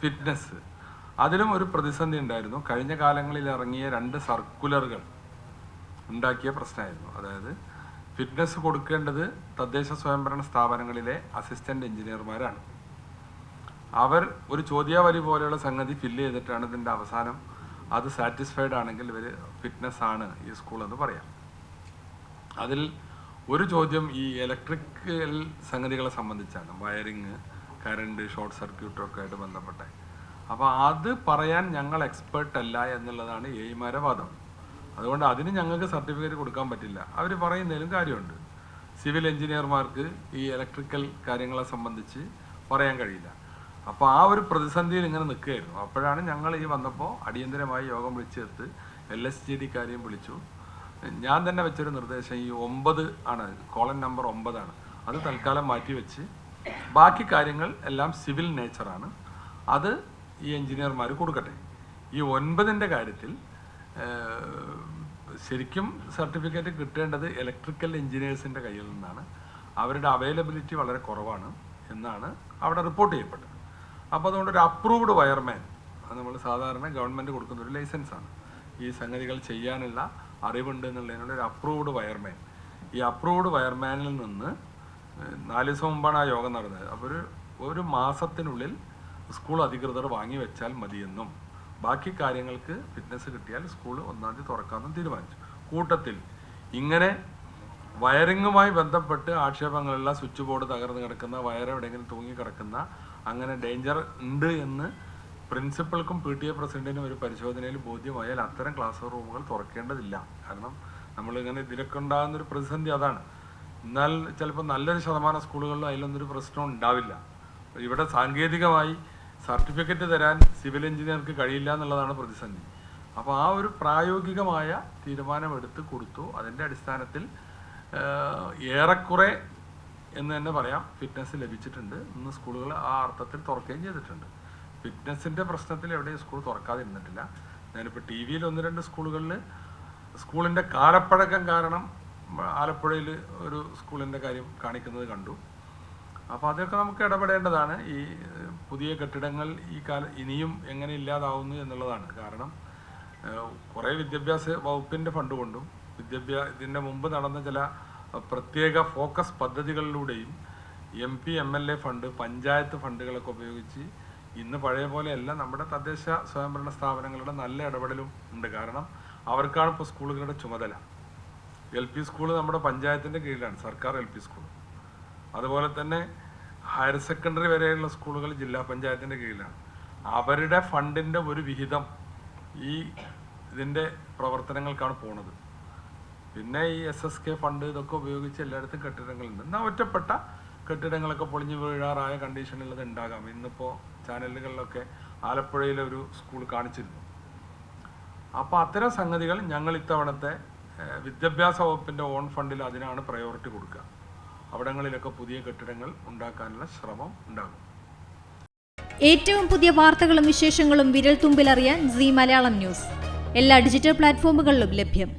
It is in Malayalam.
ഫിറ്റ്നസ്, അതിലും ഒരു പ്രതിസന്ധി ഉണ്ടായിരുന്നു. കഴിഞ്ഞ കാലങ്ങളിൽ ഇറങ്ങിയ 2 സർക്കുലറുകൾ ഉണ്ടാക്കിയ പ്രശ്നമായിരുന്നു. അതായത് ഫിറ്റ്നസ് കൊടുക്കേണ്ടത് തദ്ദേശ സ്വയംഭരണ സ്ഥാപനങ്ങളിലെ അസിസ്റ്റൻ്റ് എഞ്ചിനീയർമാരാണ്. അവർ ഒരു ചോദ്യാവലി പോലെയുള്ള സംഗതി ഫില്ല് ചെയ്തിട്ടാണ് ഇതിൻ്റെ അവസാനം അത് സാറ്റിസ്ഫൈഡ് ആണെങ്കിൽ ഇവർ ഫിറ്റ്നസ് ആണ് ഈ സ്കൂൾ എന്ന് പറയാം. അതിൽ ഒരു ചോദ്യം ഈ ഇലക്ട്രിക്കൽ സംഗതികളെ സംബന്ധിച്ചാണ്, വയറിങ്, കറണ്ട്, ഷോർട്ട് സർക്യൂട്ടൊക്കെ ആയിട്ട് ബന്ധപ്പെട്ട. അപ്പോൾ അത് പറയാൻ ഞങ്ങൾ എക്സ്പേർട്ട് അല്ല എന്നുള്ളതാണ് എയിമാരെ വാദം. അതുകൊണ്ട് അതിന് ഞങ്ങൾക്ക് സർട്ടിഫിക്കറ്റ് കൊടുക്കാൻ പറ്റില്ല. അവർ പറയുന്നതിലും കാര്യമുണ്ട്. സിവിൽ എഞ്ചിനീയർമാർക്ക് ഈ ഇലക്ട്രിക്കൽ കാര്യങ്ങളെ സംബന്ധിച്ച് പറയാൻ കഴിയില്ല. അപ്പോൾ ആ ഒരു പ്രതിസന്ധിയിൽ ഇങ്ങനെ നിൽക്കുകയായിരുന്നു. അപ്പോഴാണ് ഞങ്ങൾ ഈ വന്നപ്പോൾ അടിയന്തരമായി യോഗം വിളിച്ചെടുത്ത് LSGD കാര്യം വിളിച്ചു. ഞാൻ തന്നെ വെച്ചൊരു നിർദ്ദേശം ഈ 9 ആണ്, കോളൻ നമ്പർ 9 ആണ്, അത് തൽക്കാലം മാറ്റി വെച്ച് ബാക്കി കാര്യങ്ങൾ എല്ലാം സിവിൽ നേച്ചറാണ്, അത് ഈ എഞ്ചിനീയർമാർ കൊടുക്കട്ടെ. ഈ 9ൻ്റെ കാര്യത്തിൽ ശരിക്കും സർട്ടിഫിക്കറ്റ് കിട്ടേണ്ടത് ഇലക്ട്രിക്കൽ എഞ്ചിനീയേഴ്സിൻ്റെ കയ്യിൽ നിന്നാണ്. അവരുടെ അവൈലബിലിറ്റി വളരെ കുറവാണ് എന്നാണ് അവിടെ റിപ്പോർട്ട് ചെയ്യപ്പെട്ടത്. അപ്പോൾ അതുകൊണ്ട് ഒരു അപ്രൂവ്ഡ് വയർമാൻ, അത് നമ്മൾ സാധാരണ ഗവൺമെൻറ് കൊടുക്കുന്ന ഒരു ലൈസൻസാണ്, ഈ സംഗതികൾ ചെയ്യാനുള്ള അറിവുണ്ട് എന്നുള്ളതിനുള്ള ഒരു അപ്രൂവ്ഡ് വയർമാൻ. ഈ അപ്രൂവ്ഡ് വയർമാനിൽ നിന്ന് 4 ദിവസം മുമ്പാണ് ആ യോഗം നടന്നത്. അപ്പോൾ ഒരു മാസത്തിനുള്ളിൽ സ്കൂൾ അധികൃതർ വാങ്ങി വെച്ചാൽ മതിയെന്നും ബാക്കി കാര്യങ്ങൾക്ക് ഫിറ്റ്നസ് കിട്ടിയാൽ സ്കൂൾ 1-ാം തീയതി തുറക്കാമെന്നും തീരുമാനിച്ചു. കൂട്ടത്തിൽ ഇങ്ങനെ വയറിങ്ങുമായി ബന്ധപ്പെട്ട് ആക്ഷേപങ്ങളുള്ള സ്വിച്ച് ബോർഡ് തകർന്ന് കിടക്കുന്ന, വയർ എവിടെയെങ്കിലും തൂങ്ങി കിടക്കുന്ന, അങ്ങനെ ഡേഞ്ചർ ഉണ്ട് എന്ന് പ്രിൻസിപ്പൽക്കും PTA പ്രസിഡന്റിനും ഒരു പരിശോധനയിൽ ബോധ്യമായാൽ അത്തരം ക്ലാസ് റൂമുകൾ തുറക്കേണ്ടതില്ല. കാരണം നമ്മളിങ്ങനെ ഇതിലൊക്കെ ഉണ്ടാകുന്നൊരു പ്രതിസന്ധി അതാണ്. എന്നാൽ ചിലപ്പോൾ നല്ലൊരു ശതമാനം സ്കൂളുകളിലും അതിലൊന്നൊരു പ്രശ്നം ഉണ്ടാവില്ല. ഇവിടെ സാങ്കേതികമായി സർട്ടിഫിക്കറ്റ് തരാൻ സിവിൽ എഞ്ചിനീയർക്ക് കഴിയില്ല എന്നുള്ളതാണ് പ്രതിസന്ധി. അപ്പോൾ ആ ഒരു പ്രായോഗികമായ തീരുമാനമെടുത്ത് കൊടുത്തു. അതിൻ്റെ അടിസ്ഥാനത്തിൽ ഏറെക്കുറെ എന്ന് തന്നെ പറയാം ഫിറ്റ്നസ് ലഭിച്ചിട്ടുണ്ട്. ഇന്ന് സ്കൂളുകൾ ആ അർത്ഥത്തിൽ തുറക്കുകയും ചെയ്തിട്ടുണ്ട്. ഫിറ്റ്നസിൻ്റെ പ്രശ്നത്തിൽ എവിടെയും സ്കൂൾ തുറക്കാതിരുന്നിട്ടില്ല. ഞാനിപ്പോൾ TV-യിൽ 1-2 സ്കൂളുകളിൽ സ്കൂളിൻ്റെ കാലപ്പഴക്കം കാരണം ആലപ്പുഴയിൽ ഒരു സ്കൂളിൻ്റെ കാര്യം കാണിക്കുന്നത് കണ്ടു. അപ്പോൾ അതൊക്കെ നമുക്ക് ഇടപെടേണ്ടതാണ്. ഈ പുതിയ കെട്ടിടങ്ങൾ ഇനിയും എങ്ങനെ ഇല്ലാതാവുന്നു എന്നുള്ളതാണ്. കാരണം കുറേ വിദ്യാഭ്യാസ വകുപ്പിൻ്റെ ഫണ്ട് കൊണ്ടും ഇതിൻ്റെ മുമ്പ് നടന്ന ചില പ്രത്യേക ഫോക്കസ് പദ്ധതികളിലൂടെയും MP MLA ഫണ്ട്, പഞ്ചായത്ത് ഫണ്ടുകളൊക്കെ ഉപയോഗിച്ച് ഇന്ന് പഴയ പോലെയല്ല, നമ്മുടെ തദ്ദേശ സ്വയംഭരണ സ്ഥാപനങ്ങളുടെ നല്ല ഇടപെടലും ഉണ്ട്. കാരണം അവർക്കാണ് ഇപ്പോൾ സ്കൂളുകളുടെ ചുമതല. LP സ്കൂൾ നമ്മുടെ പഞ്ചായത്തിൻ്റെ കീഴിലാണ്, സർക്കാർ LP സ്കൂൾ. അതുപോലെ തന്നെ ഹയർ സെക്കൻഡറി വരെയുള്ള സ്കൂളുകൾ ജില്ലാ പഞ്ചായത്തിൻ്റെ കീഴിലാണ്. അവരുടെ ഫണ്ടിൻ്റെ ഒരു വിഹിതം ഈ ഇതിൻ്റെ പ്രവർത്തനങ്ങൾക്കാണ് പോണത്. പിന്നെ ഈ SSK ഫണ്ട് ഇതൊക്കെ ഉപയോഗിച്ച് എല്ലായിടത്തും കെട്ടിടങ്ങളുണ്ട്. എന്നാൽ ഒറ്റപ്പെട്ട കെട്ടിടങ്ങളൊക്കെ പൊളിഞ്ഞു വീഴാറായ കണ്ടീഷനുള്ളത് ഉണ്ടാകാം. ഇന്നിപ്പോൾ ചാനലുകളിലൊക്കെ ആലപ്പുഴയിലെ ഒരു സ്കൂൾ കാണിച്ചിരുന്നു. അപ്പോൾ അത്തരം സംഗതികൾ ഞങ്ങൾ ഇത്തവണത്തെ വിദ്യാഭ്യാസ വകുപ്പിൻ്റെ ഓൺ ഫണ്ടിൽ അതിനാണ് പ്രയോറിറ്റി കൊടുക്കുക. അവിടങ്ങളിലൊക്കെ പുതിയ കെട്ടിടങ്ങൾ ഉണ്ടാക്കാനുള്ള ശ്രമം ഉണ്ടാകും. ഏറ്റവും പുതിയ വാർത്തകളും വിശേഷങ്ങളും വിരൽ തുമ്പിലറിയാൻ Zee മലയാളം ന്യൂസ് എല്ലാ ഡിജിറ്റൽ പ്ലാറ്റ്ഫോമുകളിലും ലഭ്യം.